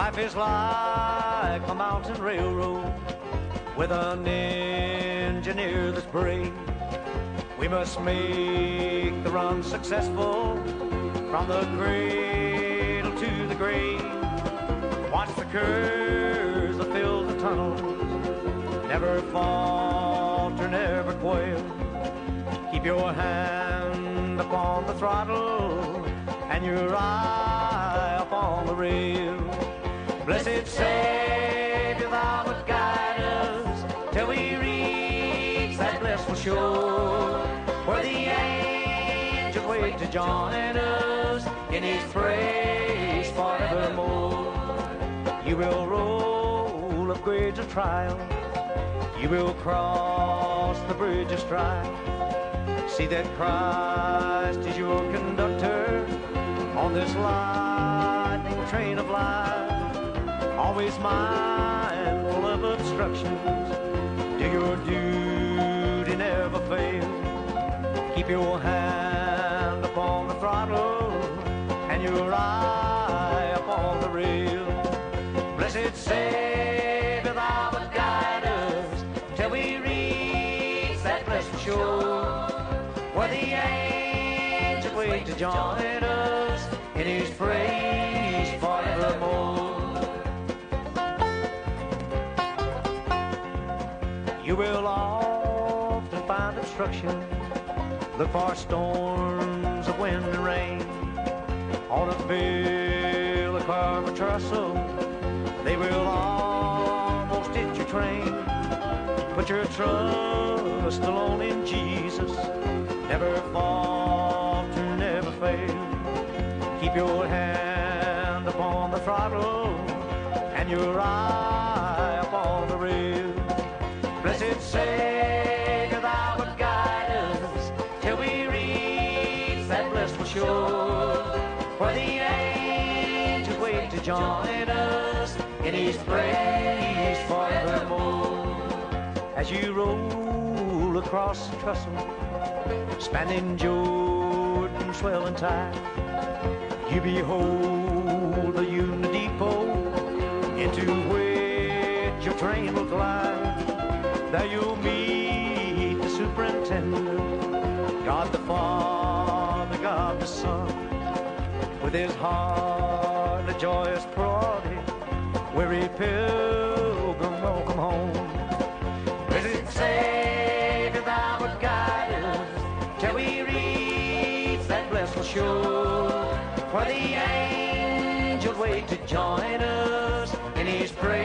Life is like a mountain railroad with an engineer that's brave. We must make the run successful from the cradle to the grave. Watch the curves that fill the tunnels, never falter, never quail. Keep your hand upon the throttle and your eye upon the rail. Blessed Savior, thou wilt guide us till we reach that blissful shore, where the angels wait to join us in his praise forevermore. You will roll up grades of trial, you will cross the bridge of strife. See that Christ is your conductor on this lightning train of life. Always mindful of obstructions, do your duty, never fail. Keep your hand upon the throttle and your eye upon the rail. Blessed Savior, thou wilt guide us till we reach that blessed shore, where the angels wait to join us in his praise forevermore. You will often find obstruction, look for storms of wind and rain. On a bill of carbon trestle, they will almost hit your train. Put your trust alone in Jesus, never falter, never fail. Keep your hand upon the throttle and your eye upon the rail. Blessed Savior, thou wilt guide us till we reach that blissful shore, where the angels wait to join us in his praise forevermore. As you roll across the trestle, spanning Jordan, swelling tide, you behold the Union Depot into which your train will glide. There you'll meet the superintendent, God the Father, God the Son, with his heart a joyous party, weary pilgrim, welcome home. Blessed Savior, thou wilt guide us till we reach that blissful shore, where the angels wait to join us in his praise